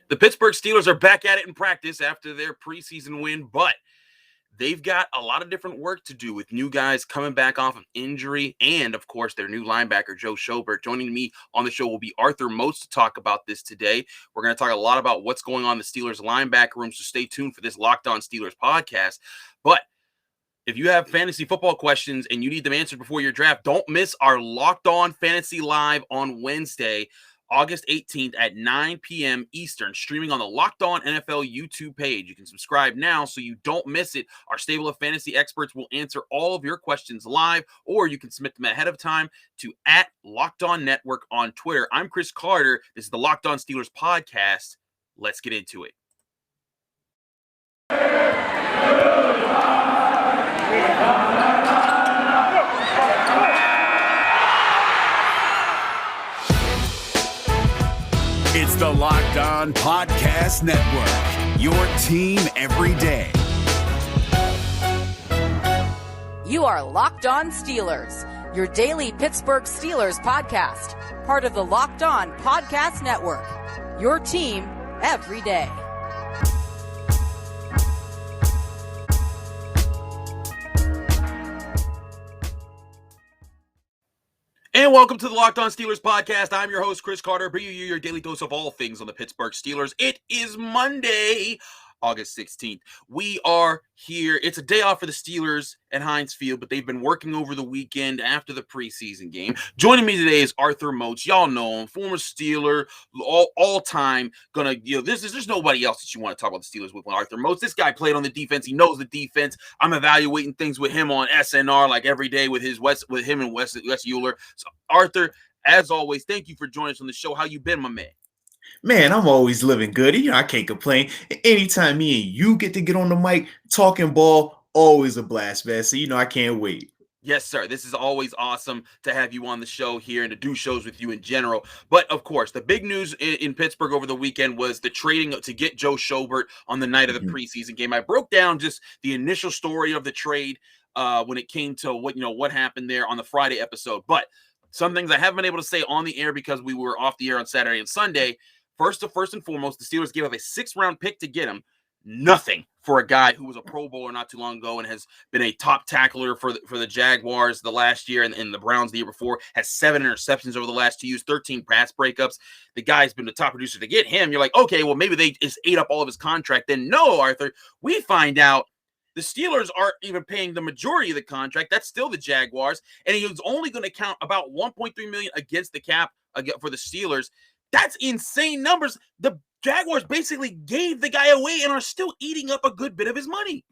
The Pittsburgh Steelers are back at it in practice after their preseason win, but they've got a lot of different work to do with new guys coming back off of injury and, of course, their new linebacker, Joe Schobert. Joining me on the show will be Arthur Moats to talk about this today. We're going to talk a lot about what's going on in the Steelers linebacker room, so stay tuned for this Locked On Steelers podcast. But if you have fantasy football questions and you need them answered before your draft, don't miss our Locked On Fantasy Live on Wednesday, August 18th at 9 p.m. Eastern, streaming on the Locked On NFL YouTube page. You can subscribe now so you don't miss it. Our stable of fantasy experts will answer all of your questions live, or you can submit them ahead of time to @LockedOnNetwork on Twitter. I'm Chris Carter. This is the Locked On Steelers podcast. Let's get into it. It's the Locked On Podcast Network, your team every day. You are Locked On Steelers, your daily Pittsburgh Steelers podcast, part of the Locked On Podcast Network, your team every day. And welcome to the Locked On Steelers podcast. I'm your host, Chris Carter, bringing you your daily dose of all things on the Pittsburgh Steelers. It is Monday, August 16th. We are here. It's a day off for the Steelers at Heinz Field, but they've been working over the weekend after the preseason game. Joining me today is Arthur Moats. Y'all know him, former Steeler, all time. There's nobody else that you want to talk about the Steelers with when Arthur Moats. This guy played on the defense. He knows the defense. I'm evaluating things with him on SNR like every day with him and Wes Euler. So Arthur, as always, thank you for joining us on the show. How you been, my man? Man, I'm always living good. I can't complain. Anytime me and you get to get on the mic, talking ball, always a blast, man. So, I can't wait. Yes, sir. This is always awesome to have you on the show here and to do shows with you in general. But, of course, the big news in Pittsburgh over the weekend was the trading to get Joe Schobert on the night of the preseason game. I broke down just the initial story of the trade when it came to what happened there on the Friday episode. But some things I haven't been able to say on the air because we were off the air on Saturday and Sunday. First and foremost, the Steelers gave up a 6th-round pick to get him. Nothing for a guy who was a Pro Bowler not too long ago and has been a top tackler for the Jaguars the last year and the Browns the year before, has 7 interceptions over the last 2 years, 13 pass breakups. The guy's been the top producer. To get him, you're like, okay, well, maybe they just ate up all of his contract. Then no, Arthur, we find out the Steelers aren't even paying the majority of the contract. That's still the Jaguars. And he was only going to count about $1.3 million against the cap for the Steelers. That's insane numbers. The Jaguars basically gave the guy away and are still eating up a good bit of his money.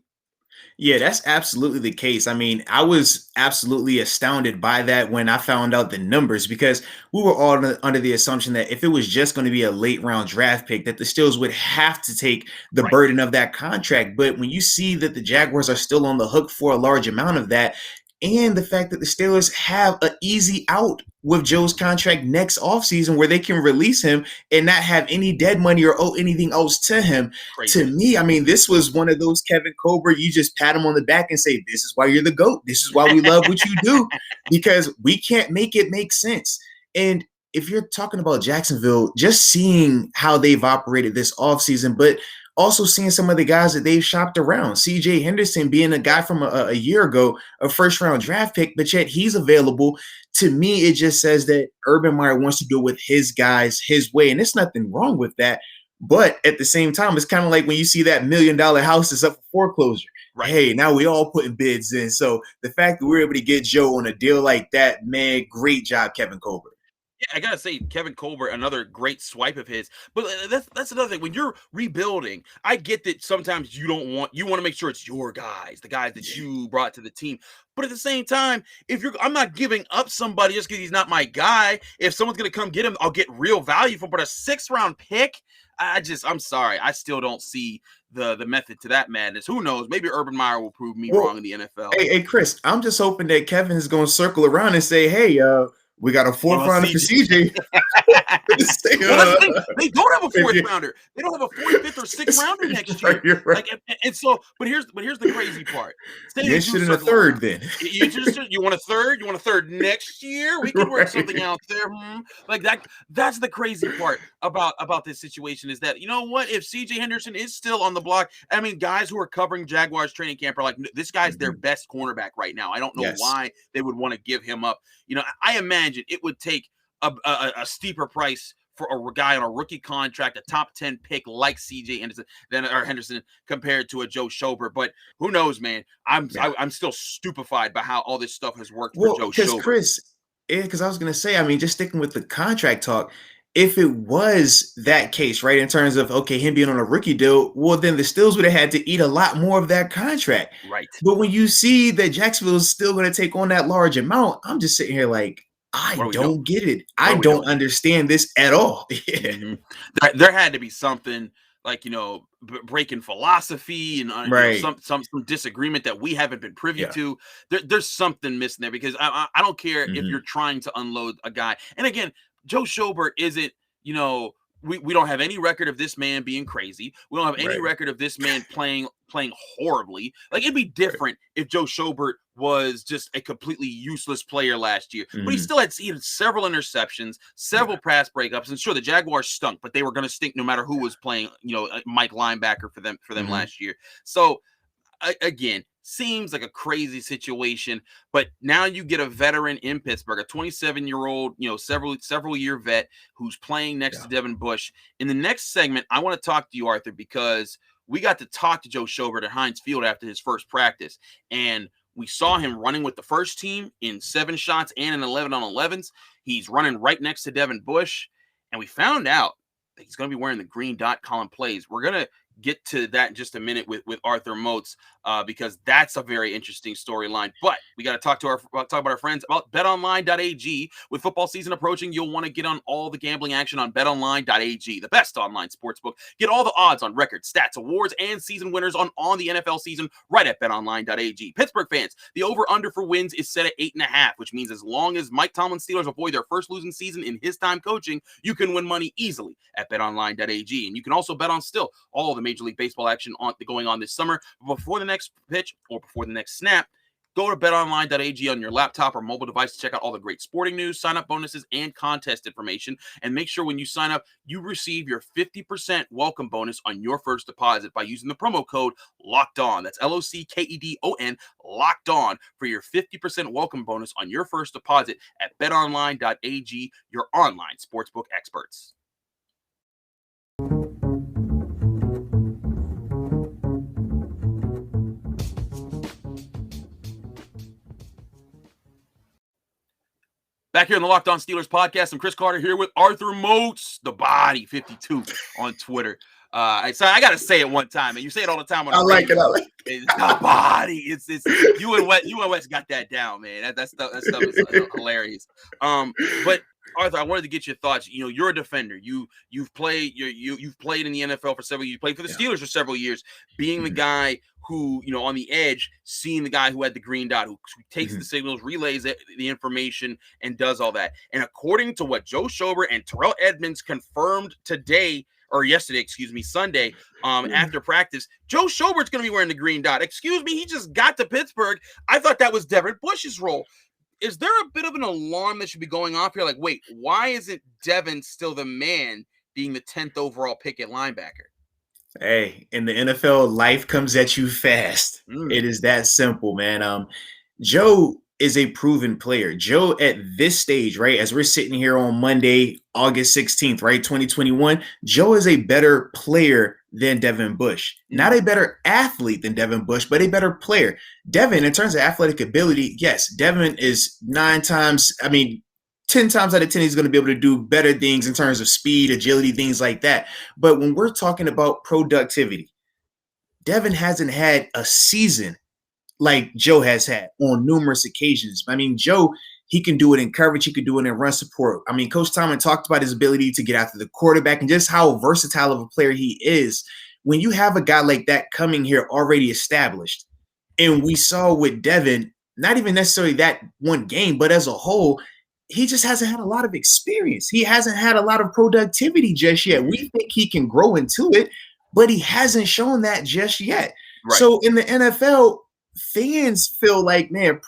Yeah, that's absolutely the case. I mean, I was absolutely astounded by that when I found out the numbers because we were all under the assumption that if it was just going to be a late round draft pick, that the Steelers would have to take the burden of that contract. But when you see that the Jaguars are still on the hook for a large amount of that, and the fact that the Steelers have an easy out with Joe's contract next offseason where they can release him and not have any dead money or owe anything else to him. Crazy. To me, I mean, this was one of those Kevin Colbert, you just pat him on the back and say, this is why you're the GOAT. This is why we love what you do, because we can't make it make sense. And if you're talking about Jacksonville, just seeing how they've operated this offseason, but also seeing some of the guys that they've shopped around. C.J. Henderson being a guy from a year ago, a first-round draft pick, but yet he's available. To me, it just says that Urban Meyer wants to do it with his guys, his way, and there's nothing wrong with that. But at the same time, it's kind of like when you see that $1 million house is up for foreclosure. Right. Hey, now we all putting bids in. So the fact that we're able to get Joe on a deal like that, man, great job, Kevin Colbert. I gotta say, Kevin Colbert, another great swipe of his. But that's another thing. When you're rebuilding, I get that sometimes you want to make sure it's your guys, the guys that you brought to the team. But at the same time, I'm not giving up somebody just because he's not my guy. If someone's gonna come get him, I'll get real value from. But a 6th-round pick, I'm sorry, I still don't see the method to that madness. Who knows? Maybe Urban Meyer will prove me wrong in the NFL. Hey, Chris, I'm just hoping that Kevin is going to circle around and say, hey, We got a fourth rounder for CJ. Well, that's the thing. They don't have a fourth rounder. They don't have a fourth, fifth, or sixth rounder next year. Right. Like, and so, but here's the crazy part. You should have a third then. You want a third? You want a third next year? We could work something out there. Like that. That's the crazy part about this situation is that, you know what? If CJ Henderson is still on the block, I mean, guys who are covering Jaguars training camp are like, this guy's their best cornerback right now. I don't know why they would want to give him up. You know, I imagine it would take a steeper price for a guy on a rookie contract, a top 10 pick like CJ Henderson compared to a Joe Schobert. But who knows, man? I'm still stupefied by how all this stuff has worked for Joe Schobert. Chris, because I was going to say, I mean, just sticking with the contract talk, if it was that case, right, in terms of, okay, him being on a rookie deal, well, then the Steelers would have had to eat a lot more of that contract. Right. But when you see that Jacksonville is still going to take on that large amount, I'm just sitting here like, I don't get it. I don't understand this at all. There had to be something like, you know, breaking philosophy and you know, some disagreement that we haven't been privy to. There's something missing there because I don't care if you're trying to unload a guy. And again, Joe Schobert isn't, you know, we don't have any record of this man being crazy. We don't have any record of this man playing horribly. Like, it'd be different if Joe Schobert was just a completely useless player last year. But he had several interceptions, several pass breakups, and sure, the Jaguars stunk, but they were going to stink no matter who was playing, you know, Mike linebacker for them last year. So again, seems like a crazy situation, but now you get a veteran in Pittsburgh, a 27-year-old, you know, several year vet who's playing next to Devin Bush. In the next segment, I want to talk to you, Arthur, because we got to talk to Joe Schobert at Heinz Field after his first practice, and we saw him running with the first team in 7 shots and in 11-on-11s. He's running right next to Devin Bush, and we found out that he's going to be wearing the green dot calling plays. We're going to get to that in just a minute with Arthur Moats because that's a very interesting storyline. But we got to talk about our friends about betonline.ag. With football season approaching, you'll want to get on all the gambling action on betonline.ag, the best online sportsbook. Get all the odds on records, stats, awards, and season winners on the NFL season right at betonline.ag. Pittsburgh fans, the over-under for wins is set at 8.5, which means as long as Mike Tomlin's Steelers avoid their first losing season in his time coaching, you can win money easily at betonline.ag. And you can also bet on all the Major League Baseball action going on this summer. Before the next pitch or before the next snap, go to betonline.ag on your laptop or mobile device to check out all the great sporting news, sign-up bonuses, and contest information. And make sure when you sign up, you receive your 50% welcome bonus on your first deposit by using the promo code LOCKEDON. That's LOCKEDON, Locked On, for your 50% welcome bonus on your first deposit at betonline.ag, your online sportsbook experts. Back here in the Locked On Steelers podcast, I'm Chris Carter here with Arthur Moats, the Body 52 on Twitter. So I got to say it one time, and you say it all the time. I like it. The Body. It's you and West got that down, man. That stuff is hilarious. But Arthur, I wanted to get your thoughts. You know, you're a defender. You've played in the NFL for several years. You played for the Steelers for several years. Being the guy who, you know, on the edge, seeing the guy who had the green dot, who takes the signals, relays the information, and does all that. And according to what Joe Schobert and Terrell Edmonds confirmed yesterday, Sunday, after practice, Joe Schobert's going to be wearing the green dot. Excuse me, he just got to Pittsburgh. I thought that was Devin Bush's role. Is there a bit of an alarm that should be going off here? Like, wait, why isn't Devin still the man being the 10th overall pick at linebacker? Hey, in the NFL, life comes at you fast. It is that simple, man. Joe is a proven player. Joe, at this stage, right, as we're sitting here on Monday, August 16th, right, 2021, Joe is a better player than Devin Bush. Not a better athlete than Devin Bush, but a better player. Devin, in terms of athletic ability, yes, Devin is 10 times out of 10, he's going to be able to do better things in terms of speed, agility, things like that. But when we're talking about productivity, Devin hasn't had a season like Joe has had on numerous occasions. I mean, Joe, he can do it in coverage. He can do it in run support. I mean, Coach Tomlin talked about his ability to get after the quarterback and just how versatile of a player he is. When you have a guy like that coming here already established, and we saw with Devin, not even necessarily that one game, but as a whole, he just hasn't had a lot of experience. He hasn't had a lot of productivity just yet. We think he can grow into it, but he hasn't shown that just yet. Right. So in the NFL, fans feel like, man,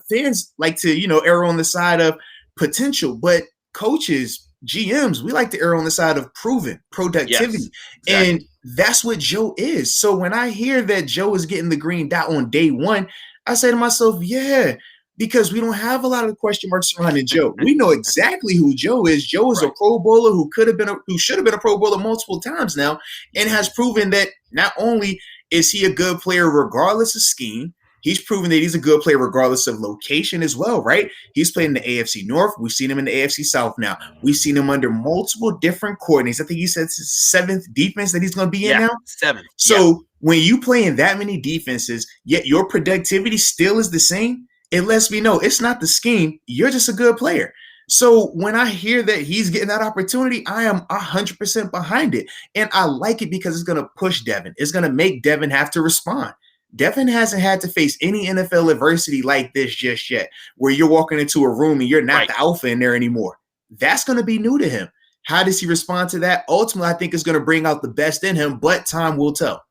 fans like to, err on the side of potential, but coaches, GMs, we like to err on the side of proven productivity. Yes, exactly. And that's what Joe is. So when I hear that Joe is getting the green dot on day one, I say to myself, yeah, because we don't have a lot of question marks surrounding Joe. We know exactly who Joe is. Joe is a Pro Bowler who should have been a Pro Bowler multiple times now, and has proven that not only is he a good player regardless of scheme, he's proven that he's a good player regardless of location as well, right? He's played in the AFC North. We've seen him in the AFC South now. We've seen him under multiple different coordinators. I think he said it's his 7th defense that he's going to be in now. 7th. So when you play in that many defenses, yet your productivity still is the same, it lets me know it's not the scheme. You're just a good player. So when I hear that he's getting that opportunity, I am 100% behind it. And I like it because it's going to push Devin. It's going to make Devin have to respond. Devin hasn't had to face any NFL adversity like this just yet, where you're walking into a room and you're not the alpha in there anymore. That's going to be new to him. How does he respond to that? Ultimately, I think it's going to bring out the best in him, but time will tell.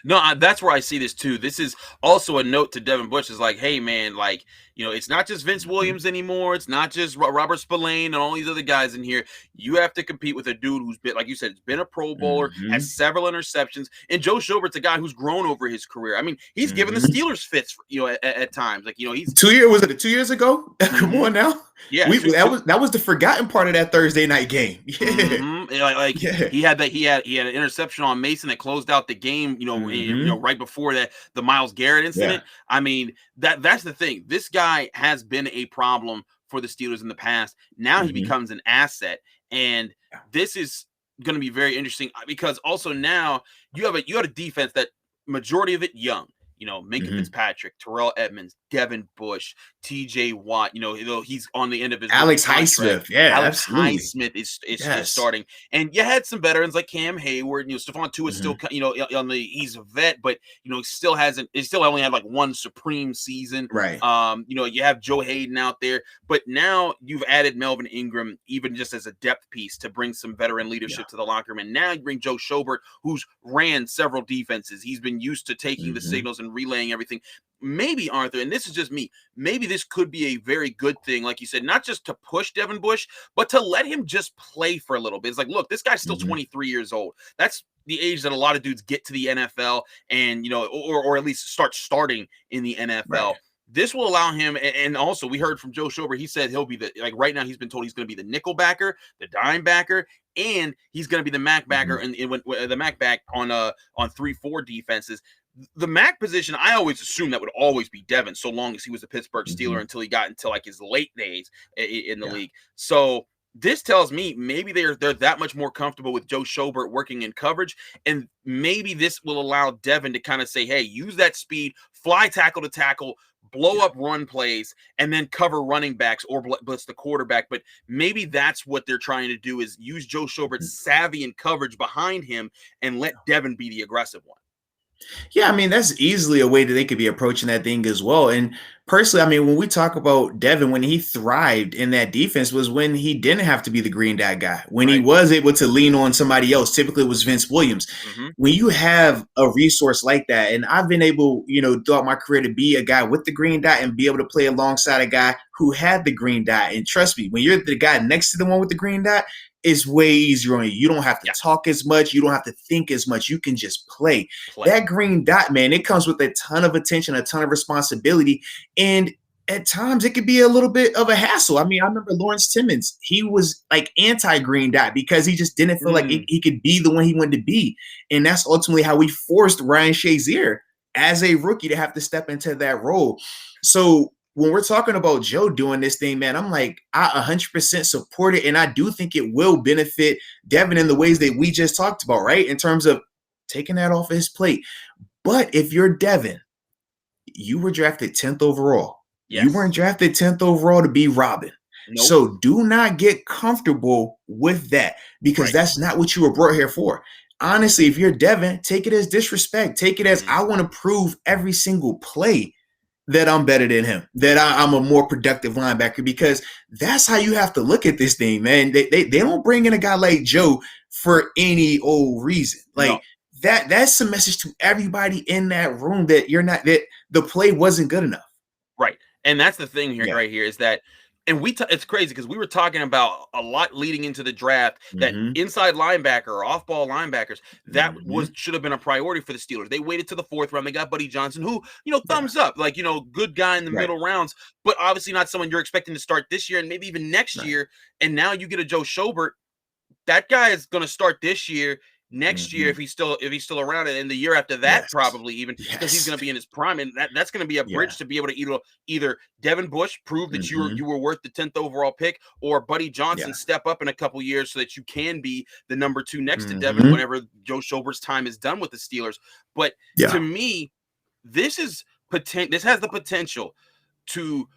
No, that's where I see this too. This is also a note to Devin Bush. Is like, hey man, like, it's not just Vince Williams anymore. It's not just Robert Spillane and all these other guys in here. You have to compete with a dude who's been, like you said, been a Pro Bowler, has several interceptions, and Joe Schobert's a guy who's grown over his career. I mean, he's given the Steelers fits, at times. Like, he's 2 years. Was it 2 years ago? Come on now. Yeah, that was the forgotten part of that Thursday night game. Yeah. He had an interception on Mason that closed out the game. Right before that, the Myles Garrett incident. Yeah. I mean, that's the thing. This guy has been a problem for the Steelers in the past. Now he becomes an asset, and this is going to be very interesting because also now you have a defense that majority of it young. Minka Fitzpatrick, Terrell Edmonds, Devin Bush, TJ Watt, he's on the end of his Alex Highsmith. Yeah, Alex Highsmith is starting. And you had some veterans like Cam Hayward, Stephon Tua is still, he's a vet, but he still only had like one supreme season. Right. You have Joe Hayden out there, but now you've added Melvin Ingram, even just as a depth piece to bring some veteran leadership to the locker room. And now you bring Joe Schobert, who's ran several defenses. He's been used to taking the signals and relaying everything. Maybe, Arthur, and this is just me, maybe this could be a very good thing, like you said, not just to push Devin Bush, but to let him just play for a little bit. It's like, look, this guy's still 23 years old. That's the age that a lot of dudes get to the NFL and, or at least starting in the NFL. Right. This will allow him, and also we heard from Joe Schobert, he said he'll be right now he's been told he's going to be the nickel backer, the dime backer, and he's going to be the Mac backer and the Mac back on 3-4 defenses. The Mac position, I always assumed that would always be Devin, so long as he was a Pittsburgh Steeler until he got into like his late days in the league. So this tells me maybe they're that much more comfortable with Joe Schobert working in coverage, and maybe this will allow Devin to kind of say, hey, use that speed, fly tackle to tackle, blow up run plays, and then cover running backs or blitz the quarterback. But maybe that's what they're trying to do, is use Joe Schobert's savvy and coverage behind him and let Devin be the aggressive one. Yeah, I mean, that's easily a way that they could be approaching that thing as well. And personally, I mean, when we talk about Devin, when he thrived in that defense was when he didn't have to be the green dot guy, when he was able to lean on somebody else. Typically it was Vince Williams. When you have a resource like that, and I've been able, throughout my career to be a guy with the green dot and be able to play alongside a guy who had the green dot. And trust me, when you're the guy next to the one with the green dot, it's way easier on you. You don't have to talk as much. You don't have to think as much. You can just play. That green dot, man, it comes with a ton of attention, a ton of responsibility. And at times it could be a little bit of a hassle. I mean, I remember Lawrence Timmons. He was like anti-green dot because he just didn't feel like he could be the one he wanted to be. And that's ultimately how we forced Ryan Shazier as a rookie to have to step into that role. So when we're talking about Joe doing this thing, man, I'm like, I 100% support it. And I do think it will benefit Devin in the ways that we just talked about, right? In terms of taking that off of his plate. But if you're Devin, you were drafted 10th overall. Yes. You weren't drafted 10th overall to be Robin. Nope. So do not get comfortable with that, because that's not what you were brought here for. Honestly, if you're Devin, take it as disrespect. Take it as I want to prove every single play that I'm better than him, that I'm a more productive linebacker, because that's how you have to look at this thing, man. They don't bring in a guy like Joe for any old reason. No. Like that's a message to everybody in that room that that the play wasn't good enough. Right. And that's the thing here, Yeah. right here, is that, and it's crazy because we were talking about a lot leading into the draft that inside linebacker or off-ball linebackers, that should have been a priority for the Steelers. They waited to the 4th round. They got Buddy Johnson, who, thumbs up, like, good guy in the middle rounds, but obviously not someone you're expecting to start this year and maybe even next year. And now you get a Joe Schobert. That guy is going to start this year. Next year, if he's still around, and the year after that, probably even, because he's going to be in his prime, and that's going to be a bridge to be able to either Devin Bush prove that you were worth the 10th overall pick, or Buddy Johnson step up in a couple years so that you can be the number 2 next to Devin whenever Joe Schobert's time is done with the Steelers. But to me, this has the potential to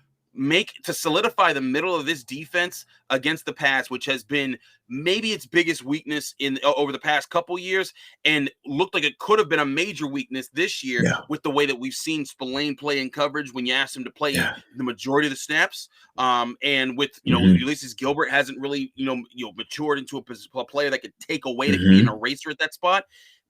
solidify the middle of this defense against the pass, which has been maybe its biggest weakness over the past couple years, and looked like it could have been a major weakness this year with the way that we've seen Spillane play in coverage when you ask him to play the majority of the snaps. And with Ulysses Gilbert hasn't really matured into a player that could take away, that could be an eraser at that spot.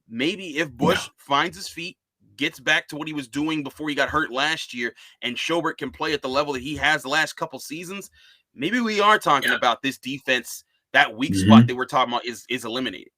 Maybe if Bush finds his feet, gets back to what he was doing before he got hurt last year, and Schobert can play at the level that he has the last couple seasons, maybe we are talking about this defense, that weak spot that we're talking about is eliminated.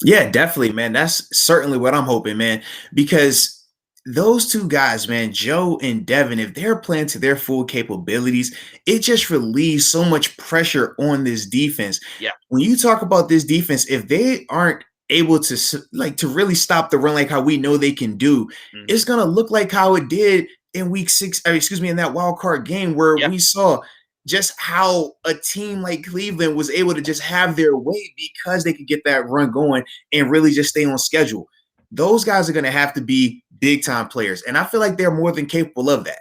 Yeah, definitely, man. That's certainly what I'm hoping, man, because those two guys, man, Joe and Devin, if they're playing to their full capabilities, it just relieves so much pressure on this defense. Yeah. When you talk about this defense, if they aren't able to really stop the run like how we know they can do, it's gonna look like how it did in week 6, in that wild card game, where we saw just how a team like Cleveland was able to just have their way because they could get that run going and really just stay on schedule. Those guys are gonna have to be big time players, and I feel like they're more than capable of that.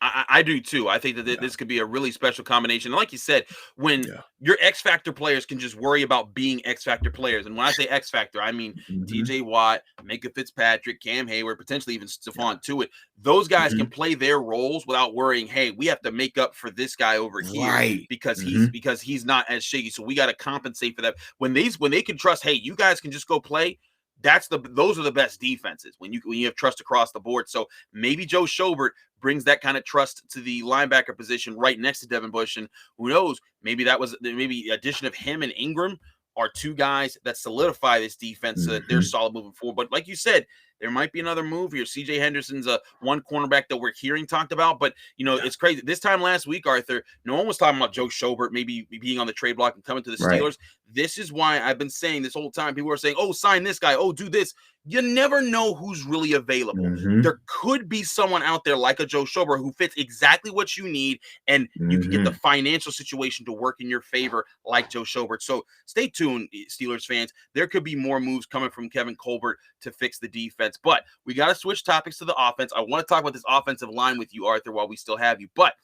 I do too. I think that this could be a really special combination. And like you said, when your X Factor players can just worry about being X Factor players. And when I say X Factor, I mean TJ Watt, Minka Fitzpatrick, Cam Hayward, potentially even Stephon Tuitt. Those guys can play their roles without worrying, hey, we have to make up for this guy over here because he's not as shaky. So we got to compensate for that. When they can trust, hey, you guys can just go play. Those are the best defenses when you have trust across the board. So maybe Joe Schobert brings that kind of trust to the linebacker position right next to Devin Bush, and who knows, maybe the addition of him and Ingram are two guys that solidify this defense so that they're solid moving forward. But like you said, there might be another move here. CJ Henderson's one cornerback that we're hearing talked about, but it's crazy. This time last week, Arthur, no one was talking about Joe Schobert maybe being on the trade block and coming to the Steelers. This is why I've been saying this whole time. People are saying, oh, sign this guy. Oh, do this. You never know who's really available. There could be someone out there like a Joe Schobert who fits exactly what you need, and you can get the financial situation to work in your favor like Joe Schobert. So stay tuned, Steelers fans. There could be more moves coming from Kevin Colbert to fix the defense. But we got to switch topics to the offense. I want to talk about this offensive line with you, Arthur, while we still have you. But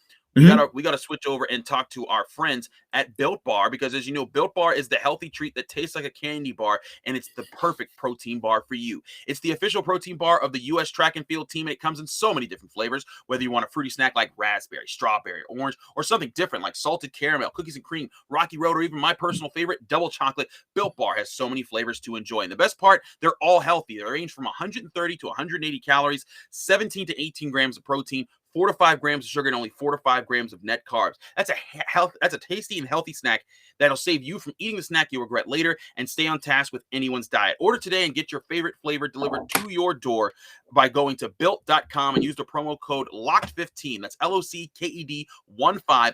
we gotta switch over and talk to our friends at Built Bar, because as you know, Built Bar is the healthy treat that tastes like a candy bar, and it's the perfect protein bar for you. It's the official protein bar of the U.S. track and field team, and it comes in so many different flavors, whether you want a fruity snack like raspberry, strawberry, orange, or something different like salted caramel, cookies and cream, Rocky Road, or even my personal favorite, double chocolate. Built Bar has so many flavors to enjoy, and the best part, they're all healthy. They range from 130 to 180 calories, 17 to 18 grams of protein, 4 to 5 grams of sugar, and only 4 to 5 grams of net carbs. That's a tasty and healthy snack that'll save you from eating the snack you'll regret later and stay on task with anyone's diet. Order today and get your favorite flavor delivered to your door by going to built.com and use the promo code LOCKED15. That's LOCKED 15,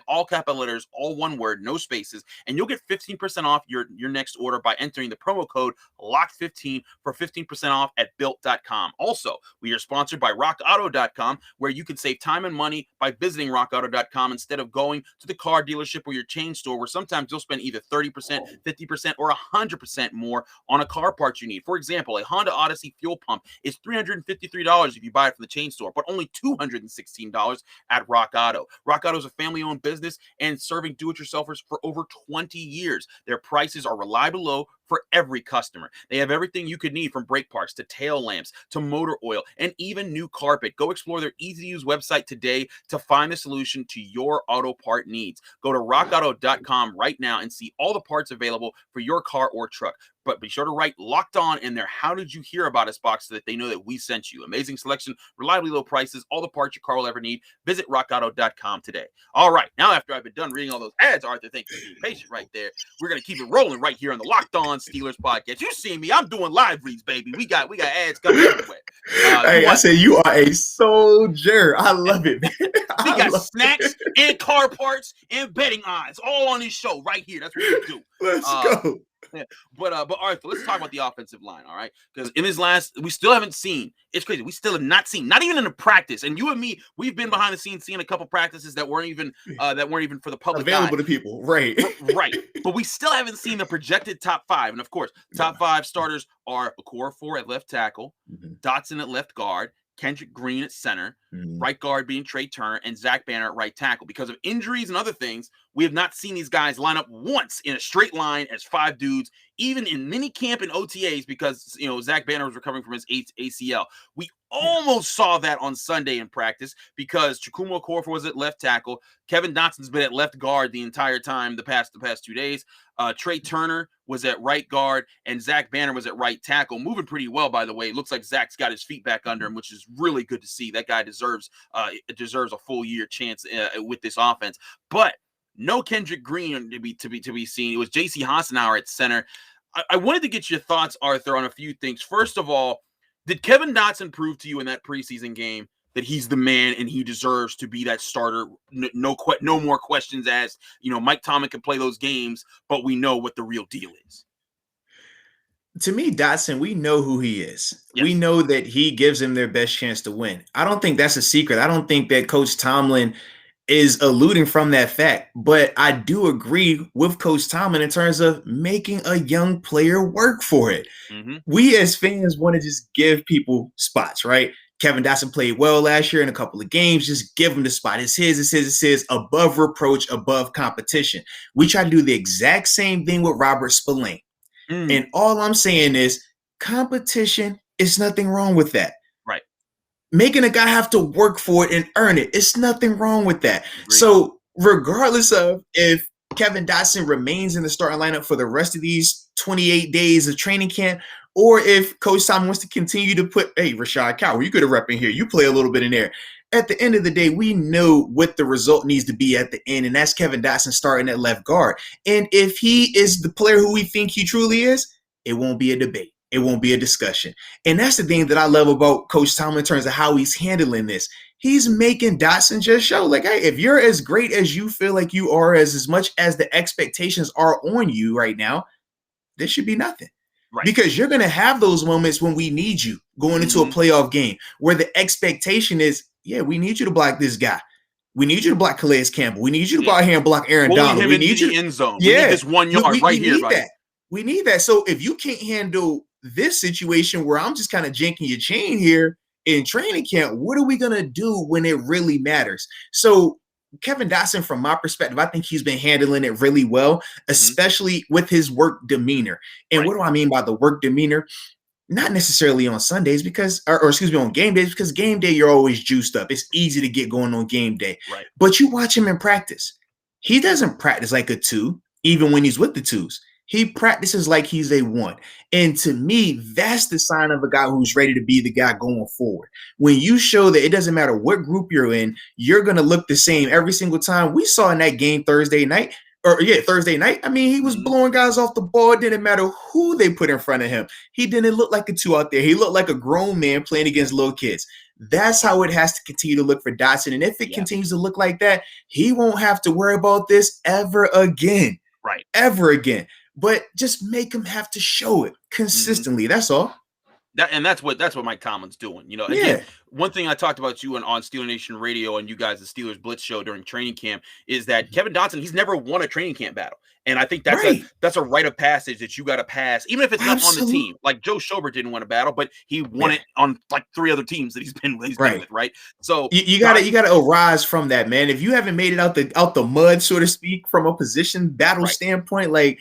all capital letters, all one word, no spaces, and you'll get 15% off your next order by entering the promo code LOCKED15 for 15% off at built.com. Also, we are sponsored by rockauto.com, where you can save time and money by visiting rockauto.com instead of going to the car dealership or your chain store, where sometimes you'll spend either 30%, 50%, or 100% more on a car part you need. For example, a Honda Odyssey fuel pump is $353 if you buy it from the chain store, but only $216 at Rock Auto. Rock Auto is a family-owned business and serving do-it-yourselfers for over 20 years. Their prices are reliably low for every customer. They have everything you could need, from brake parts to tail lamps to motor oil and even new carpet. Go explore their easy-to-use website today to find the solution to your auto part needs. Go to rockauto.com right now and see all the parts available for your car or truck. But be sure to write Locked On in their "How did you hear about us" box so that they know that we sent you. Amazing selection, reliably low prices, all the parts your car will ever need. Visit rockauto.com today. All right, now after I've been done reading all those ads, Arthur, thank you for being patient right there. We're going to keep it rolling right here on the Locked On Steelers podcast. You see me, I'm doing live reads, baby. We got ads coming everywhere. Hey, I said you are a soldier. I love it, man. We got snacks and car parts and betting odds all on this show right here. That's what we do. Let's go. Yeah. But Arthur, let's talk about the offensive line, all right? Because in his last, we still haven't seen. It's crazy. We still have not seen, not even in a practice. And you and me, we've been behind the scenes seeing a couple practices that weren't even for the public available eye. to people, right? Right. But we still haven't seen the projected top five. And of course, top five starters are a core four at left tackle, Dotson at left guard, Kendrick Green at center, right guard being Trey Turner, and Zach Banner at right tackle. Because of injuries and other things, we have not seen these guys line up once in a straight line as five dudes, even in mini camp and OTAs, because Zach Banner was recovering from his ACL. We almost saw that on Sunday in practice because Chukwuma Okorafor was at left tackle. Kevin Dotson's been at left guard the entire time the past 2 days. Trey Turner was at right guard, and Zach Banner was at right tackle, moving pretty well, by the way. It looks like Zach's got his feet back under him, which is really good to see. That guy deserves a full year chance with this offense. But no Kendrick Green to be seen. It was J.C. Hassenauer at center. I wanted to get your thoughts, Arthur, on a few things. First of all, did Kevin Dotson prove to you in that preseason game that he's the man and he deserves to be that starter? No more questions asked. Mike Tomlin can play those games, but we know what the real deal is. To me, Dotson, we know who he is. Yes. We know that he gives them their best chance to win. I don't think that's a secret. I don't think that Coach Tomlin is alluding from that fact, but I do agree with Coach Tomlin in terms of making a young player work for it. We as fans want to just give people spots, right? Kevin Dotson played well last year in a couple of games. Just give him the spot. It's his, above reproach, above competition. We try to do the exact same thing with Robert Spillane. And all I'm saying is competition is nothing wrong with that. Right. Making a guy have to work for it and earn it, it's nothing wrong with that. Agreed. So regardless of if Kevin Dotson remains in the starting lineup for the rest of these 28 days of training camp, or if Coach Tomlin wants to continue to put, hey, Rashad Cowell, you could have rep in here. You play a little bit in there. At the end of the day, we know what the result needs to be at the end, and that's Kevin Dotson starting at left guard. And if he is the player who we think he truly is, it won't be a debate. It won't be a discussion. And that's the thing that I love about Coach Tomlin in terms of how he's handling this. He's making Dotson just show, like, hey, if you're as great as you feel like you are, as much as the expectations are on you right now, this should be nothing. Right. Because you're going to have those moments when we need you going into a playoff game where the expectation is, yeah, we need you to block this guy. We need you to block Calais Campbell. We need you to go out here and block Aaron Donald. We need you in the end zone. We need this 1 yard right here. That. We need that. So if you can't handle this situation where I'm just kind of janking your chain here in training camp, what are we going to do when it really matters? So Kevin Dotson, from my perspective, I think he's been handling it really well, especially with his work demeanor. And what do I mean by the work demeanor? Not necessarily on Sundays on game days, because game day, you're always juiced up. It's easy to get going on game day. Right. But you watch him in practice. He doesn't practice like a 2, even when he's with the 2s. He practices like he's a 1. And to me, that's the sign of a guy who's ready to be the guy going forward. When you show that it doesn't matter what group you're in, you're going to look the same every single time. We saw in that game Thursday night. I mean, he was blowing guys off the ball. It didn't matter who they put in front of him. He didn't look like a 2 out there. He looked like a grown man playing against little kids. That's how it has to continue to look for Dotson. And if it continues to look like that, he won't have to worry about this ever again. Right. Ever again. But just make him have to show it consistently. That's all. That's what Mike Tomlin's doing. Again, one thing I talked about you on Steeler Nation Radio and you guys, the Steelers Blitz show during training camp, is that Kevin Dotson, he's never won a training camp battle. And I think that's a rite of passage that you got to pass, even if it's not on the team. Like Joe Schobert didn't win a battle, but he won it on like 3 other teams that he's been with, right? So you gotta arise from that, man. If you haven't made it out the mud, so to speak, from a position battle standpoint, like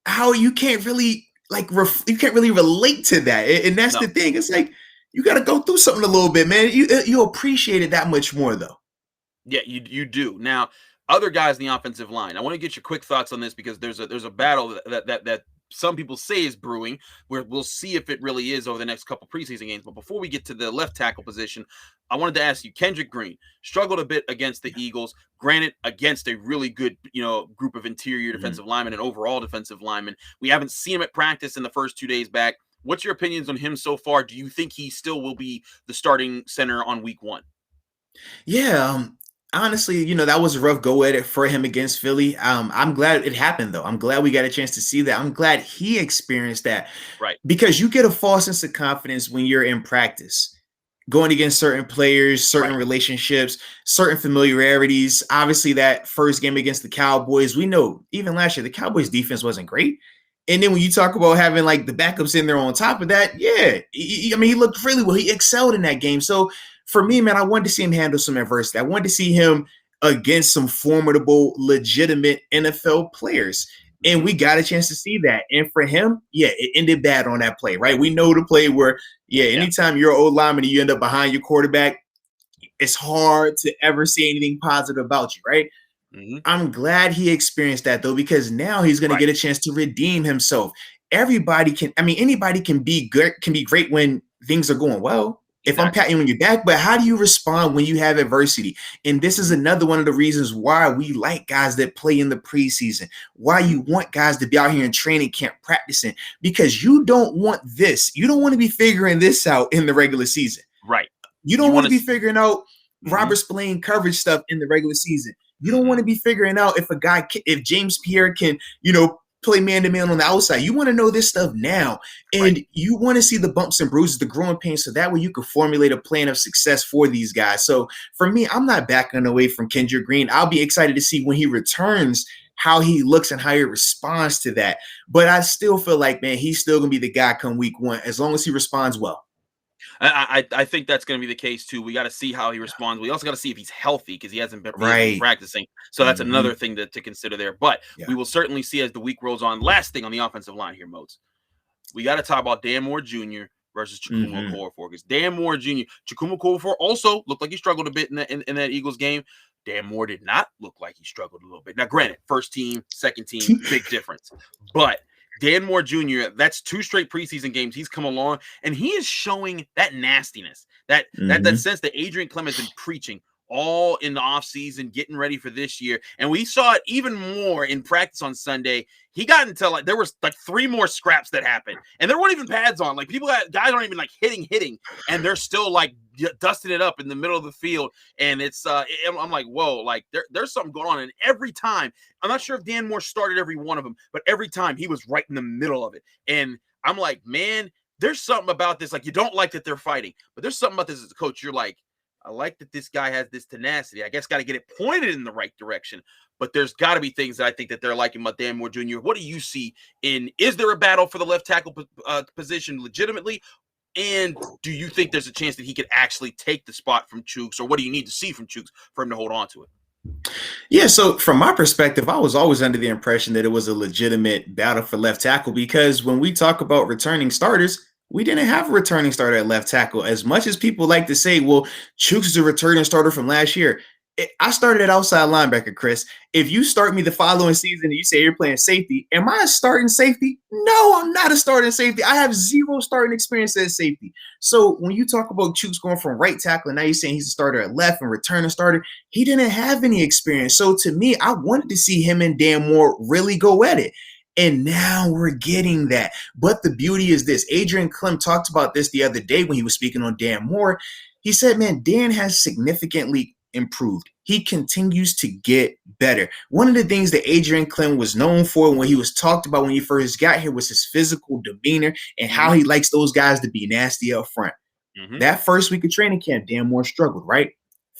how you can't really you can't really relate to that. And that's the thing. It's like, you got to go through something a little bit, man. You appreciate it that much more, though. Yeah, you do. Now, other guys in the offensive line, I want to get your quick thoughts on this because there's a battle that some people say is brewing, where we'll see if it really is over the next couple preseason games. But before we get to the left tackle position, I wanted to ask you, Kendrick Green struggled a bit against the Eagles, granted against a really good, group of interior defensive linemen and overall defensive linemen. We haven't seen him at practice in the first 2 days back. What's your opinions on him so far? Do you think he still will be the starting center on week 1? Yeah, honestly, that was a rough go at it for him against Philly. I'm glad it happened, though. I'm glad we got a chance to see that. I'm glad he experienced that. Right. Because you get a false sense of confidence when you're in practice, going against certain players, certain relationships, certain familiarities. Obviously, that first game against the Cowboys, we know even last year, the Cowboys defense wasn't great. And then when you talk about having like the backups in there on top of that, he looked really well. He excelled in that game. So for me, man, I wanted to see him handle some adversity. I wanted to see him against some formidable, legitimate NFL players. And we got a chance to see that. And for him, it ended bad on that play, right? We know the play where, anytime you're an old lineman and you end up behind your quarterback, it's hard to ever say anything positive about you, right? Mm-hmm. I'm glad he experienced that, though, because now he's going to get a chance to redeem himself. Anybody can be good, can be great when things are going well. If I'm patting you on your back, but how do you respond when you have adversity? And this is another one of the reasons why we like guys that play in the preseason, why you want guys to be out here in training camp practicing, because you don't want this. You don't want to be figuring this out in the regular season. Right. You don't want to be figuring out Robert Spillane coverage stuff in the regular season. You don't want to be figuring out if James Pierre can, play man-to-man on the outside. You want to know this stuff now. And you want to see the bumps and bruises, the growing pains, so that way you can formulate a plan of success for these guys. So for me, I'm not backing away from Kendrick Green. I'll be excited to see when he returns how he looks and how he responds to that. But I still feel like, man, he's still going to be the guy come week 1 as long as he responds well. I think that's going to be the case, too. We got to see how he responds. We also got to see if he's healthy because he hasn't been practicing. So that's another thing to consider there. But we will certainly see as the week rolls on. Last thing on the offensive line here, Moats. We got to talk about Dan Moore Jr. versus Chukwuma Okorafor, because Dan Moore Jr. Chukwuma Okorafor also looked like he struggled a bit in that Eagles game. Dan Moore did not look like he struggled a little bit. Now, granted, first team, second team, big difference. But Dan Moore Jr., that's 2 straight preseason games. He's come along, and he is showing that nastiness, that sense that Adrian Clement's been preaching all in the offseason, getting ready for this year. And we saw it even more in practice on Sunday. He got into there was 3 more scraps that happened, and there weren't even pads on. Guys aren't even hitting, and they're still dusting it up in the middle of the field. And it's I'm like, whoa, there's something going on. And every time, I'm not sure if Dan Moore started every one of them, but every time he was right in the middle of it. And I'm like, man, there's something about this. You don't like that they're fighting, but there's something about this as a coach. You're like, I like that this guy has this tenacity. I guess got to get it pointed in the right direction. But there's got to be things that I think that they're liking about Dan Moore Jr. What do you see is there a battle for the left tackle position legitimately? And do you think there's a chance that he could actually take the spot from Chooks, or what do you need to see from Chooks for him to hold on to it? Yeah, so from my perspective, I was always under the impression that it was a legitimate battle for left tackle, because when we talk about returning starters, we didn't have a returning starter at left tackle. As much as people like to say, well, Chooks is a returning starter from last year. I started at outside linebacker, Chris. If you start me the following season and you say you're playing safety, am I a starting safety? No, I'm not a starting safety. I have 0 starting experience as safety. So when you talk about Chooks going from right tackle, and now you're saying he's a starter at left and returning starter, he didn't have any experience. So to me, I wanted to see him and Dan Moore really go at it. And now we're getting that. But the beauty is this. Adrian Clem talked about this the other day when he was speaking on Dan Moore. He said, man, Dan has significantly improved. He continues to get better. One of the things that Adrian Clem was known for when he was talked about when he first got here was his physical demeanor and how he likes those guys to be nasty up front. That first week of training camp, Dan Moore struggled, right?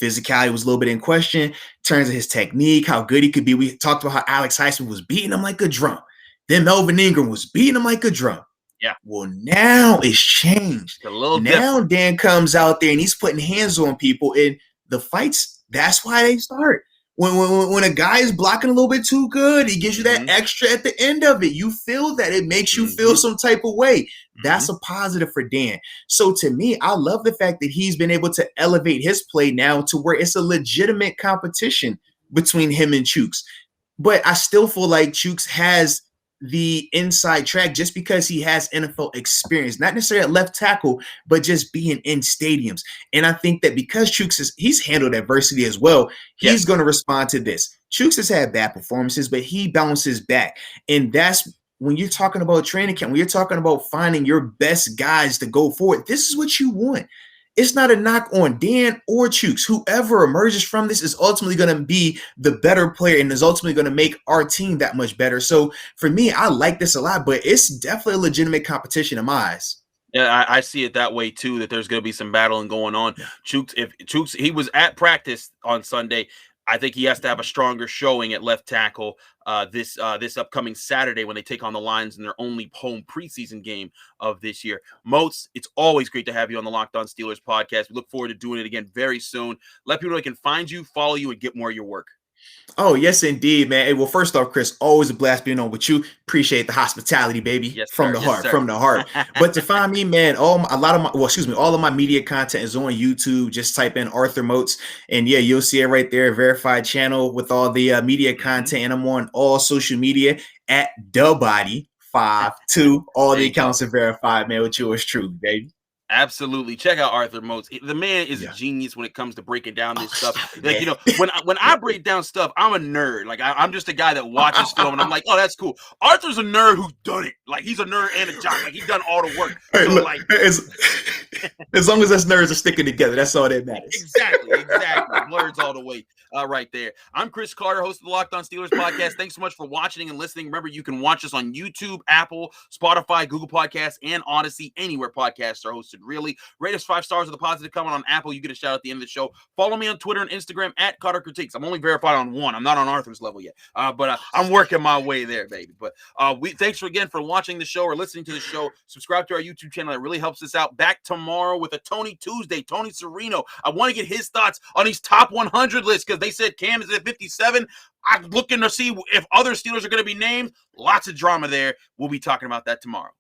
Physicality was a little bit in question in terms of his technique, how good he could be. We talked about how Alex Heisman was beating him like a drum. Then Melvin Ingram was beating him like a drum. Yeah. Well, now it's changed. It's a little now different. Dan comes out there and he's putting hands on people, and the fights, that's why they start. When a guy is blocking a little bit too good, he gives you that Mhm. extra at the end of it. You feel that. It makes you feel some type of way. That's a positive for Dan. So to me, I love the fact that he's been able to elevate his play now to where it's a legitimate competition between him and Chooks. But I still feel like Chooks has the inside track just because he has NFL experience, not necessarily at left tackle, but just being in stadiums. And I think that because he's handled adversity as well, he's going to respond to this. Chooks has had bad performances, but he bounces back. And that's when you're talking about training camp, when you're talking about finding your best guys to go forward, this is what you want. It's not a knock on Dan or Chooks. Whoever emerges from this is ultimately going to be the better player and is ultimately going to make our team that much better. So for me, I like this a lot, but it's definitely a legitimate competition in my eyes. Yeah, I see it that way too, that there's going to be some battling going on. Chooks, he was at practice on Sunday. I think he has to have a stronger showing at left tackle this upcoming Saturday when they take on the Lions in their only home preseason game of this year. Moats, it's always great to have you on the Locked On Steelers podcast. We look forward to doing it again very soon. Let people know they can find you, follow you, and get more of your work. Oh, yes, indeed, man. Hey, well, first off, Chris, always a blast being on with you. Appreciate the hospitality, baby. Yes, from sir. the Yes, heart, sir. from the heart. But to find me, man, all of my media content is on YouTube. Just type in Arthur Moats, and yeah, you'll see it right there. Verified channel with all the media content, and I'm on all social media at TheBody52. All the accounts are verified, man. With yours truly, baby. Absolutely. Check out Arthur Moats. The man is a genius when it comes to breaking down this stuff. Like, you know, when I break down stuff, I'm a nerd. Like I'm just a guy that watches film and I'm like, oh, that's cool. Arthur's a nerd who's done it. Like he's a nerd and a jock. Like he's done all the work. Hey, so look, like as long as us nerds are sticking together, that's all that matters. Exactly. Nerds all the way. Right there. I'm Chris Carter, host of the Locked On Steelers podcast. Thanks so much for watching and listening. Remember, you can watch us on YouTube, Apple, Spotify, Google Podcasts, and Odyssey, anywhere podcasts are hosted. Really, rate us 5 stars with a positive comment on Apple. You get a shout out at the end of the show. Follow me on Twitter and Instagram at Carter Critiques. I'm only verified on one. I'm not on Arthur's level yet, but I'm working my way there, baby. But thanks again for watching the show or listening to the show. Subscribe to our YouTube channel. That really helps us out. Back tomorrow with a Tony Tuesday. Tony Serino. I want to get his thoughts on these top 100 lists because they said Cam is at 57. I'm looking to see if other Steelers are going to be named. Lots of drama there. We'll be talking about that tomorrow.